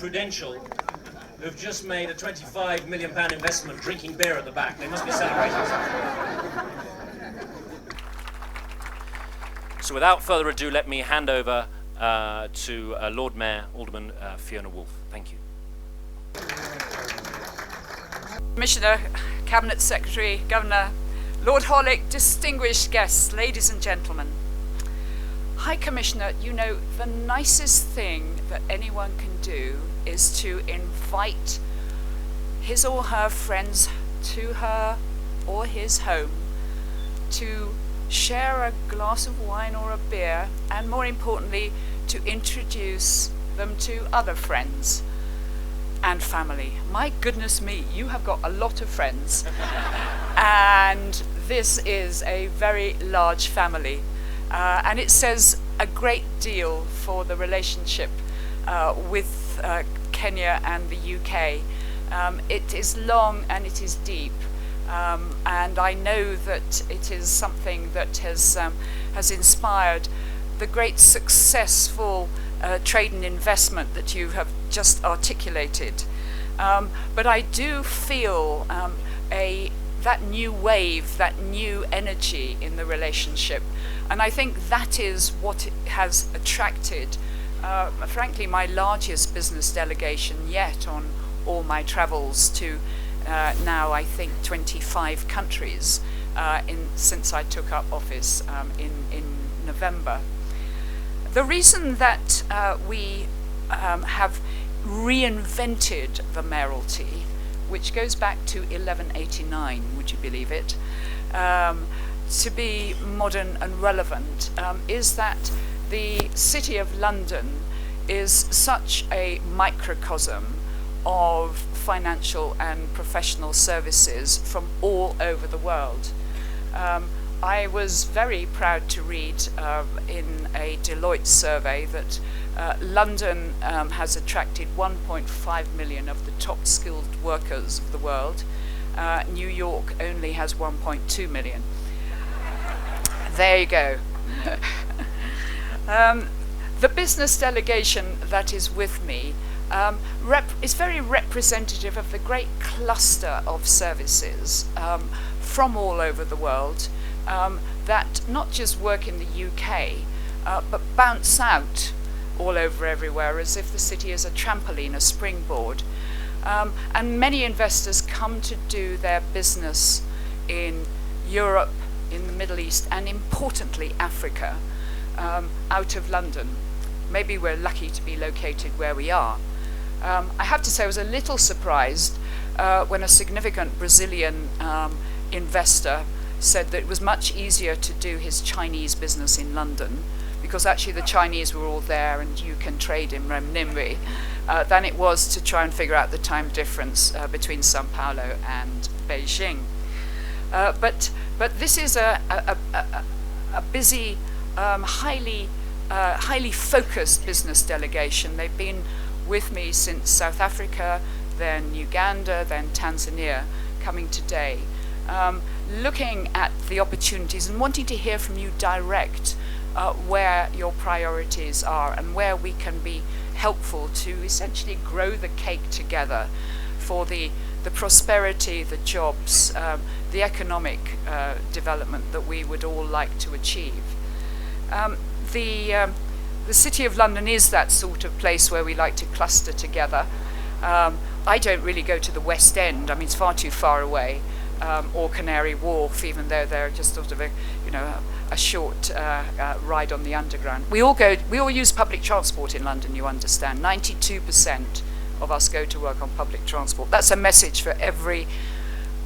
Prudential, who've just made a £25 million investment drinking beer at the back. They must be celebrating something. So without further ado, let me hand over to Lord Mayor, Alderman Fiona Woolf. Thank you. Commissioner, Cabinet Secretary, Governor, Lord Horlick, distinguished guests, ladies and gentlemen. High Commissioner, you know, the nicest thing that anyone can do is to invite his or her friends to her or his home to share a glass of wine or a beer, and more importantly, to introduce them to other friends and family. My goodness me, you have got a lot of friends. And this is a very large family. And it says a great deal for the relationship with Kenya and the UK. It is long and it is deep. And I know that it is something that has inspired the great successful trade and investment that you have just articulated. But I do feel that new wave, that new energy in the relationship. And I think that is what has attracted, frankly, my largest business delegation yet on all my travels to now, I think, 25 countries since I took up office in November. The reason that we have reinvented the mayoralty, which goes back to 1189, would you believe it, to be modern and relevant, is that the City of London is such a microcosm of financial and professional services from all over the world. I was very proud to read in a Deloitte survey that London has attracted 1.5 million of the top skilled workers of the world. New York only has 1.2 million. There you go. The business delegation that is with me is very representative of the great cluster of services from all over the world that not just work in the UK, but bounce out all over everywhere as if the city is a trampoline, a springboard. And many investors come to do their business in Europe, in the Middle East, and importantly, Africa, out of London. Maybe we're lucky to be located where we are. I have to say I was a little surprised when a significant Brazilian investor said that it was much easier to do his Chinese business in London, because actually the Chinese were all there and you can trade in renminbi, than it was to try and figure out the time difference between Sao Paulo and Beijing. But this is a busy, highly focused business delegation. They've been with me since South Africa, then Uganda, then Tanzania, coming today, looking at the opportunities and wanting to hear from you direct where your priorities are and where we can be helpful to essentially grow the cake together for the prosperity, the jobs, the economic development that we would all like to achieve. The City of London is that sort of place where we like to cluster together. I don't really go to the West End. I mean, it's far too far away, or Canary Wharf, even though they're just sort of a short ride on the Underground. We all use public transport in London, you understand. 92% of us go to work on public transport. That's a message for every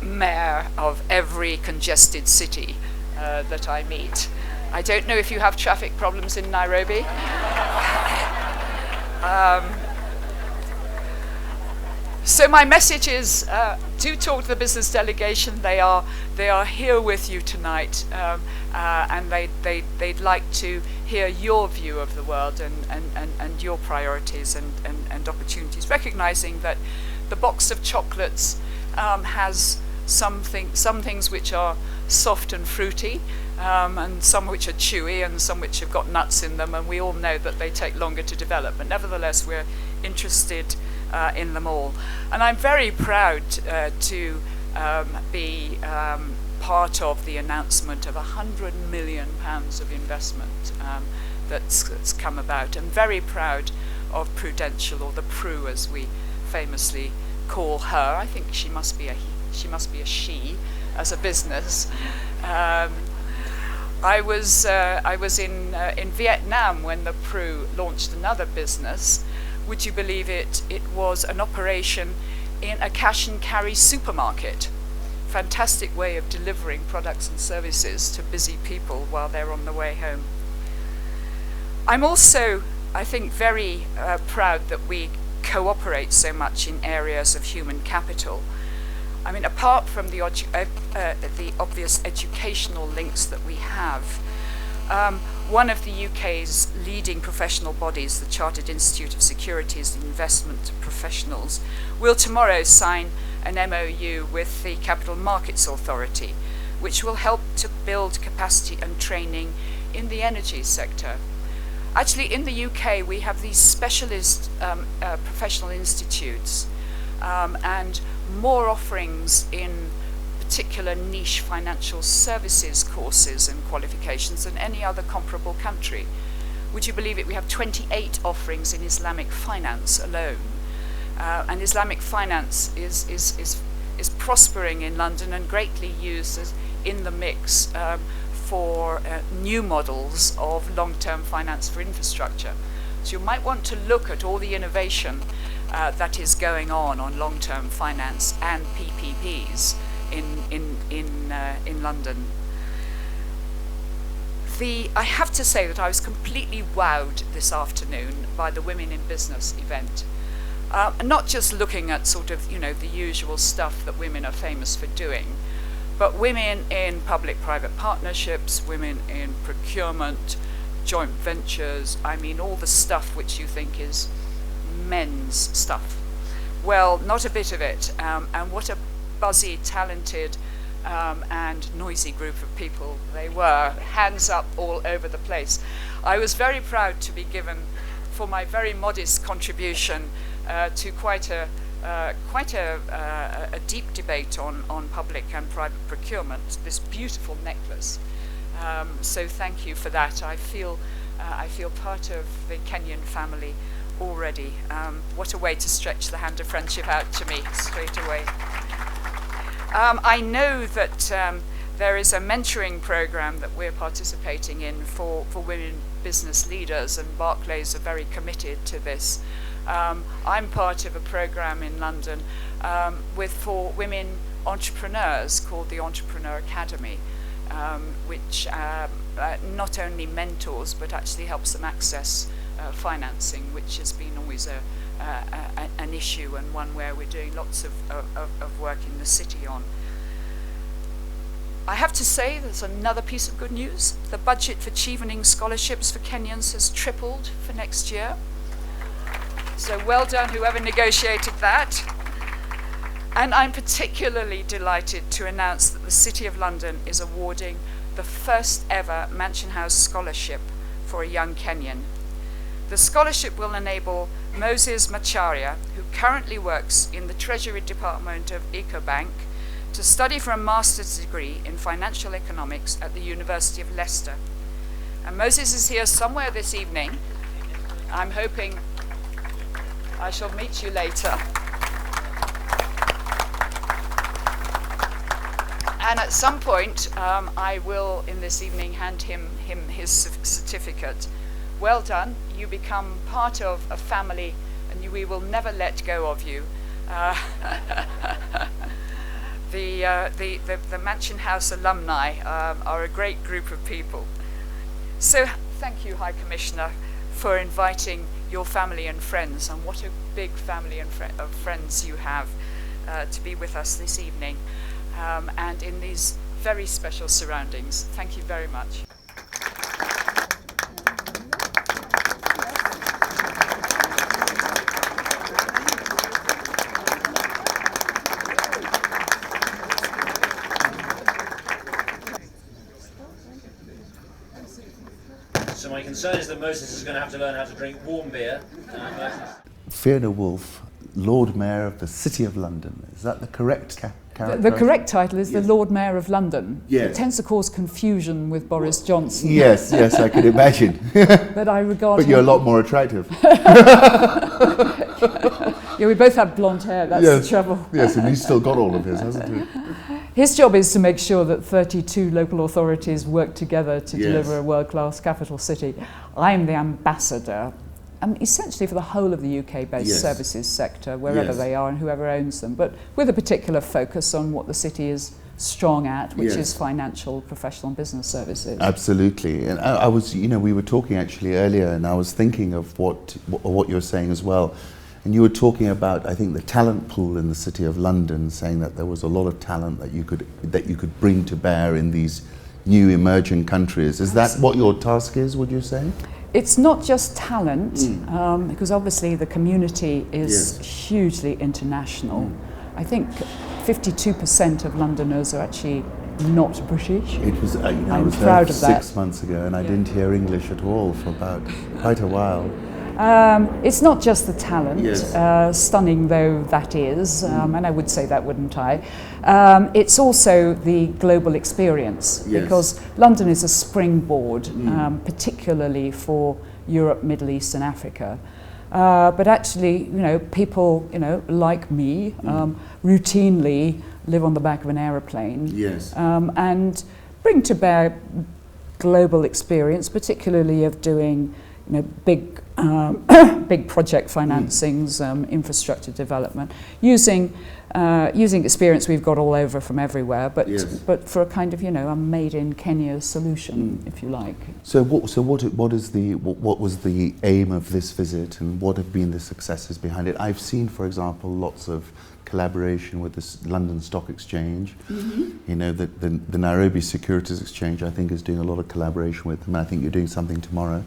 mayor of every congested city that I meet. I don't know if you have traffic problems in Nairobi. So my message is, do talk to the business delegation. They are here with you tonight, and they'd like to hear your view of the world and your priorities and opportunities, recognizing that the box of chocolates has some things which are soft and fruity, and some which are chewy, and some which have got nuts in them, and we all know that they take longer to develop. But nevertheless, we're interested in them all. And I'm very proud to be part of the announcement of £100 million of investment that's come about. I'm very proud of Prudential, or the Pru as we famously call her. I think she must be a she as a business. I was in Vietnam when the Pru launched another business. Would you believe it? It was an operation in a cash and carry supermarket. Fantastic way of delivering products and services to busy people while they're on the way home. I'm also, I think, very proud that we cooperate so much in areas of human capital. I mean, apart from the obvious educational links that we have, one of the UK's leading professional bodies, the Chartered Institute of Securities and Investment Professionals, will tomorrow sign an MOU with the Capital Markets Authority, which will help to build capacity and training in the energy sector. Actually, in the UK, we have these specialist professional institutes and more offerings in particular niche financial services courses and qualifications than any other comparable country. Would you believe it? We have 28 offerings in Islamic finance alone. And Islamic finance is prospering in London and greatly used in the mix for new models of long-term finance for infrastructure. So you might want to look at all the innovation that is going on long-term finance and PPPs in London. I have to say that I was completely wowed this afternoon by the Women in Business event. Not just looking at sort of, the usual stuff that women are famous for doing, but women in public-private partnerships, women in procurement, joint ventures, I mean all the stuff which you think is men's stuff. Well, not a bit of it, and what a buzzy, talented and noisy group of people they were, hands up all over the place. I was very proud to be given, for my very modest contribution to quite a deep debate on public and private procurement, this beautiful necklace. So thank you for that. I feel part of the Kenyan family already. What a way to stretch the hand of friendship out to me straight away. I know that there is a mentoring program that we're participating in for women business leaders, and Barclays are very committed to this. I'm part of a program in London for women entrepreneurs called the Entrepreneur Academy, which not only mentors but actually helps them access financing, which has been always an issue, and one where we're doing lots of work in the city on. I have to say there's another piece of good news. The budget for Chevening scholarships for Kenyans has tripled for next year. So well done whoever negotiated that. And I'm particularly delighted to announce that the City of London is awarding the first ever Mansion House Scholarship for a young Kenyan. The scholarship will enable Moses Macharia, who currently works in the Treasury Department of Ecobank, to study for a master's degree in financial economics at the University of Leicester. And Moses is here somewhere this evening. I'm hoping I shall meet you later. And at some point, I will, in this evening, hand him his certificate. Well done. You become part of a family, and we will never let go of you. The Mansion House alumni are a great group of people. So thank you, High Commissioner, for inviting your family and friends, and what a big family of friends you have to be with us this evening, and in these very special surroundings. Thank you very much. So my concern is that Moses is going to have to learn how to drink warm beer. Fiona Woolf, Lord Mayor of the City of London. Is that the correct character? The correct title is Yes. the Lord Mayor of London. Yes. It tends to cause confusion with Boris Johnson. Yes, yes, I can imagine. But I regard But you're a him- lot more attractive. Yeah, we both have blonde hair, that's Yes. the trouble. Yes, and he's still got all of his, hasn't he? His job is to make sure that 32 local authorities work together to Yes. deliver a world-class capital city. I'm the ambassador, essentially for the whole of the UK-based Yes. services sector, wherever Yes. they are and whoever owns them, but with a particular focus on what the city is strong at, which Yes. is financial, professional and business services. Absolutely. And I was, we were talking actually earlier, and I was thinking of what you're saying as well. And you were talking about, I think, the talent pool in the City of London, saying that there was a lot of talent that you could bring to bear in these new emerging countries. Is that what your task is, would you say? It's not just talent, because obviously the community is Yes. hugely international. I think 52% of Londoners are actually not British. It was, I I'm was proud there of that. 6 months ago, and I Yeah. didn't hear English at all for about quite a while. It's not just the talent, Yes. stunning though that is, and I would say that, wouldn't I? It's also the global experience, Yes. because London is a springboard, particularly for Europe, Middle East and Africa. But actually, people, like me, routinely live on the back of an aeroplane. Yes. And bring to bear global experience, particularly of doing big project financings, infrastructure development, using experience we've got all over from everywhere, but Yes. but for a kind of a made in Kenya solution, if you like. So what was the aim of this visit, and what have been the successes behind it? I've seen, for example, lots of collaboration with the London Stock Exchange. The Nairobi Securities Exchange, I think, is doing a lot of collaboration with them. I think you're doing something tomorrow.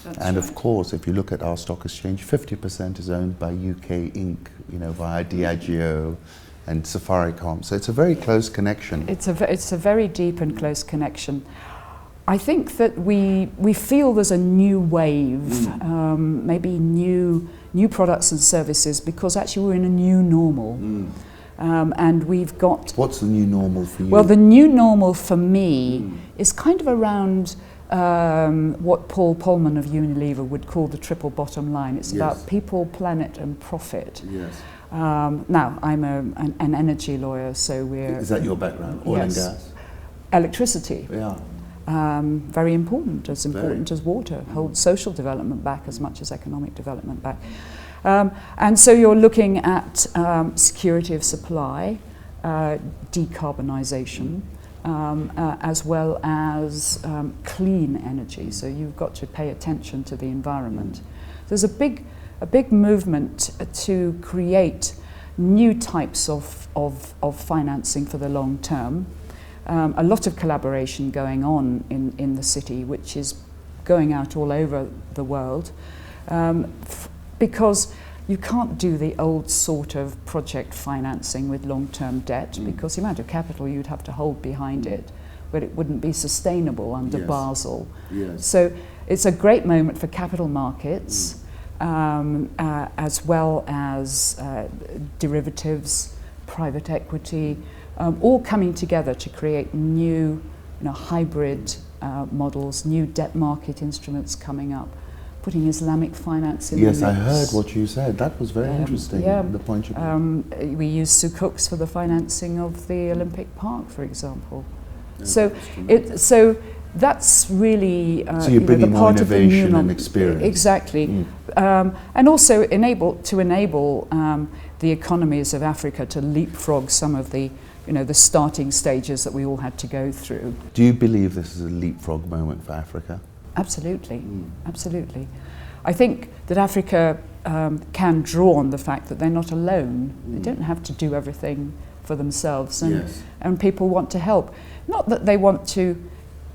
That's And right. of course, if you look at our stock exchange, 50% is owned by UK Inc., via Diageo and Safaricom. So it's a very close connection. It's a very deep and close connection. I think that we feel there's a new wave, maybe new products and services, because actually we're in a new normal. And we've got... What's the new normal for you? Well, the new normal for me is kind of around what Paul Polman of Unilever would call the triple bottom line. It's Yes. about people, planet and profit. Yes. Now, I'm an energy lawyer, so we're... Is that your background? Oil and Yes. gas? Electricity. Yeah. Very important as water, holds social development back as much as economic development back. And so you're looking at security of supply, decarbonisation, as well as clean energy. So you've got to pay attention to the environment. There's a big movement to create new types of financing for the long term. A lot of collaboration going on in the city, which is going out all over the world, because you can't do the old sort of project financing with long-term debt, because the amount of capital you'd have to hold behind it, but it wouldn't be sustainable under Yes. Basel. Yes. So it's a great moment for capital markets, as well as derivatives, private equity, all coming together to create new, hybrid models, new debt market instruments coming up, putting Islamic finance in Yes, the I mix. heard what you said. That was very interesting, yeah. the point you made. We use Sukuks for the financing of the Olympic Park, for example. Yeah, So that's tremendous. so that's really So you're bringing the more part of the new innovation and norm. experience. Exactly, and also enable the economies of Africa to leapfrog some of the the starting stages that we all had to go through. Do you believe this is a leapfrog moment for Africa? Absolutely, absolutely. I think that Africa can draw on the fact that they're not alone. They don't have to do everything for themselves, and people want to help. Not that they want to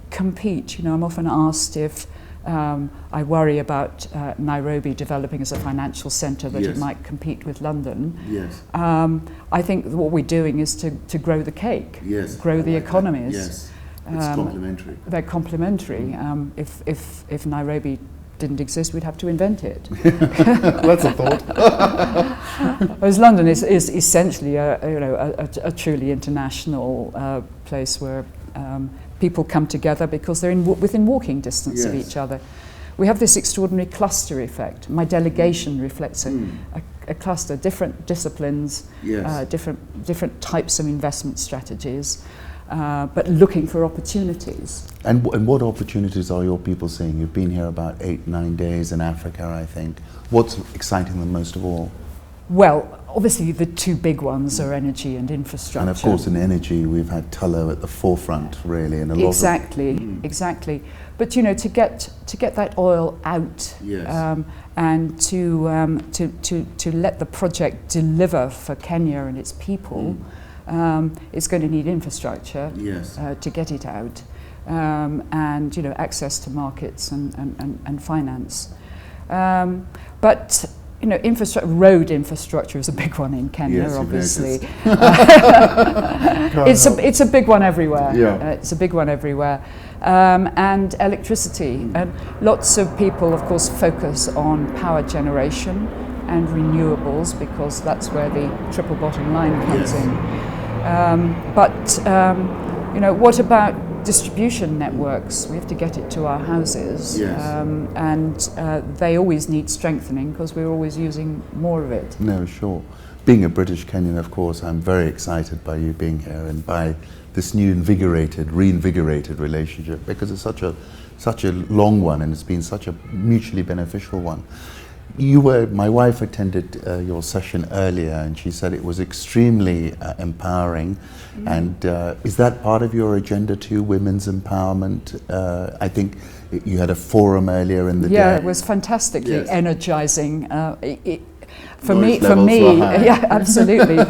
compete. I'm often asked if I worry about Nairobi developing as a financial centre, that it might compete with London. Yes. I think that what we're doing is to grow the cake, grow the economies. Yes. It's complementary. They're complementary. If Nairobi didn't exist, we'd have to invent it. That's a thought. Whereas London is essentially a truly international place where people come together because they're within walking distance of each other. We have this extraordinary cluster effect. My delegation reflects a cluster, different disciplines, different types of investment strategies, but looking for opportunities. And what opportunities are your people seeing? You've been here about 8-9 days in Africa, I think. What's exciting them most of all? Well, obviously the two big ones are energy and infrastructure. And of course in energy we've had Tullow at the forefront really, and a lot Exactly. But you know, to get that oil out and to let the project deliver for Kenya and its people, it's going to need infrastructure to get it out, and you know, access to markets and finance. But you know, road infrastructure is a big one in Kenya, obviously. It's a big one everywhere. It's a big one everywhere. And electricity. And lots of people, of course, focus on power generation and renewables because that's where the triple bottom line comes in. But you know, what about distribution networks? We have to get it to our houses, and they always need strengthening because we're always using more of it. No, sure. Being a British Kenyan, of course, I'm very excited by you being here and by this new reinvigorated relationship, because it's such a long one and it's been such a mutually beneficial one. My wife attended your session earlier and she said it was extremely empowering. And is that part of your agenda too, women's empowerment? I think you had a forum earlier in the day. Yeah, it was fantastically energizing. For me, yeah, absolutely.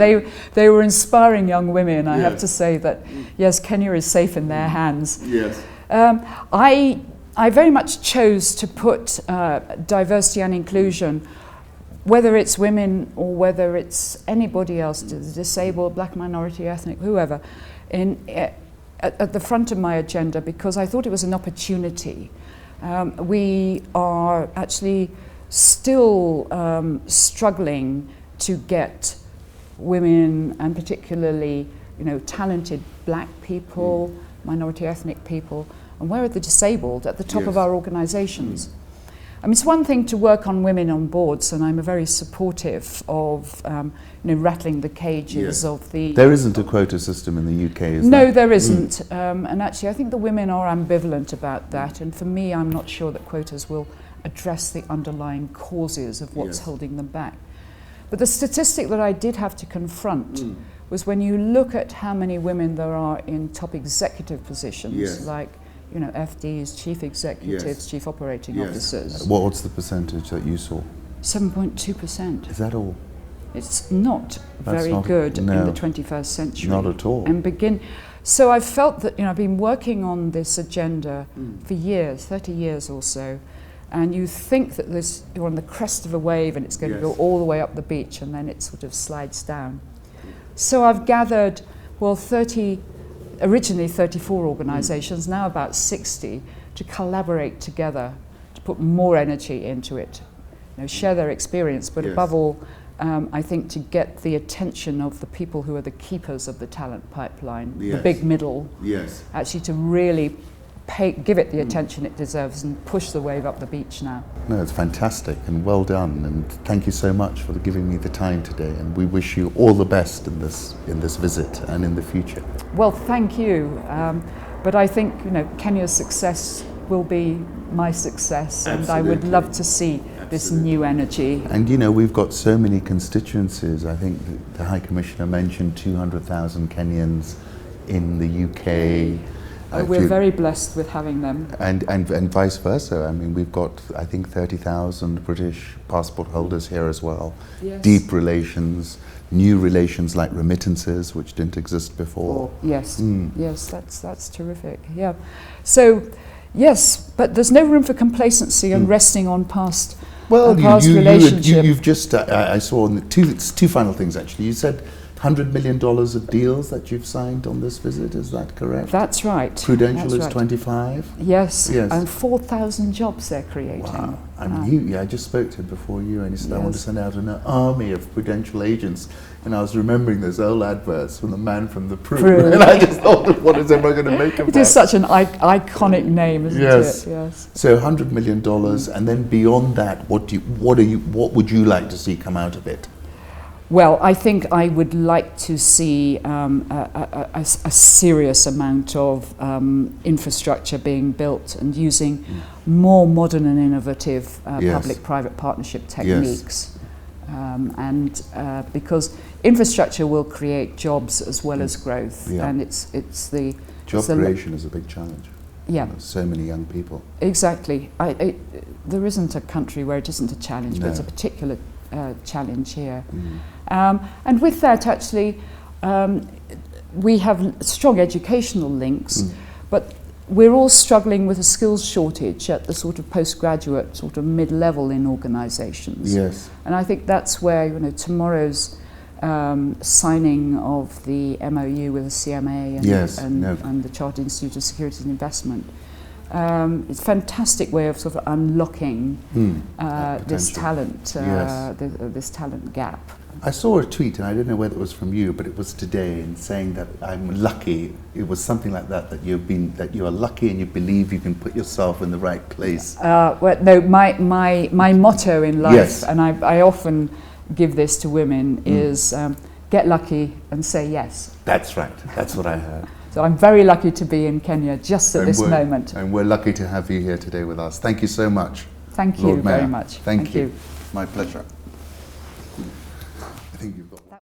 They were inspiring young women. I have to say that, yes, Kenya is safe in their hands. Yes. I very much chose to put diversity and inclusion, whether it's women or whether it's anybody else, disabled, black, minority, ethnic, whoever, at the front of my agenda because I thought it was an opportunity. We are actually still struggling to get women and particularly, you know, talented black people, minority ethnic people, and where are the disabled at the top of our organisations? I mean, it's one thing to work on women on boards, and I'm very supportive of you know, rattling the cages of the... There isn't a quota system in the UK, is there? No, there isn't. And actually, I think the women are ambivalent about that, and for me, I'm not sure that quotas will address the underlying causes of what's holding them back. But the statistic that I did have to confront was when you look at how many women there are in top executive positions, like, you know, FDs, chief executives, chief operating officers. What's the percentage that you saw? 7.2%. Is that all? It's not very good in the 21st century. Not at all. And so I've felt that, you know, I've been working on this agenda for years, 30 years or so, and you think that you're on the crest of a wave and it's going to go all the way up the beach and then it sort of slides down. So I've gathered, well, originally 34 organisations, now about 60, to collaborate together, to put more energy into it, you know, share their experience, but above all, I think to get the attention of the people who are the keepers of the talent pipeline, the big middle, actually to really give it the attention it deserves and push the wave up the beach now. No, it's fantastic and well done, and thank you so much for giving me the time today, and we wish you all the best in this visit and in the future. Well, thank you, but I think, you know, Kenya's success will be my success, and I would love to see this new energy. And you know, we've got so many constituencies. I think the High Commissioner mentioned 200,000 Kenyans in the UK. We're very blessed with having them. And vice versa. I mean, we've got, I think, 30,000 British passport holders here as well. Deep relations, new relations like remittances, which didn't exist before. Yes, that's terrific, yeah. So, yes, but there's no room for complacency and resting on past relationships. You've just, I saw two final things actually. You said $100 million of deals that you've signed on this visit, is that correct? That's right. Prudential That's is right. 25? Yes, Yes. and 4,000 jobs they're creating. Wow. I mean, I just spoke to him before you, and he said, I want to Yes. send out an army of Prudential agents. And I was remembering those old adverts from the man from the Pru. And I just thought, what is everyone going to make of It that? is such an iconic name, isn't Yes. it? Yes. So $100 million, and then beyond that, what would you like to see come out of it? Well, I think I would like to see a serious amount of infrastructure being built and using more modern and innovative Yes. public-private partnership techniques. Because infrastructure will create jobs as well as growth, Yeah. and it's the Job the- creation is a big challenge. Yeah, So many young people. exactly. There isn't a country where it isn't a challenge, but it's a No. particular challenge here. And with that, actually, we have strong educational links, but we're all struggling with a skills shortage at the sort of postgraduate, sort of mid-level in organisations. Yes. And I think that's where, you know, tomorrow's signing of the MOU with the CMA and the Chartered Institute of Securities and Investment, it's a fantastic way of sort of unlocking this talent, Yes. this talent gap. I saw a tweet, and I don't know whether it was from you, but it was today, and saying that I'm lucky. It was something like that that you are lucky and you believe you can put yourself in the right place. Well, no, my motto in life, Yes. and I often give this to women, is get lucky and say yes. That's right. That's what I heard. So I'm very lucky to be in Kenya just at this moment. And we're lucky to have you here today with us. Thank you so much. Thank you Lord Mayor. very much. Thank you. My pleasure. I think you've got one.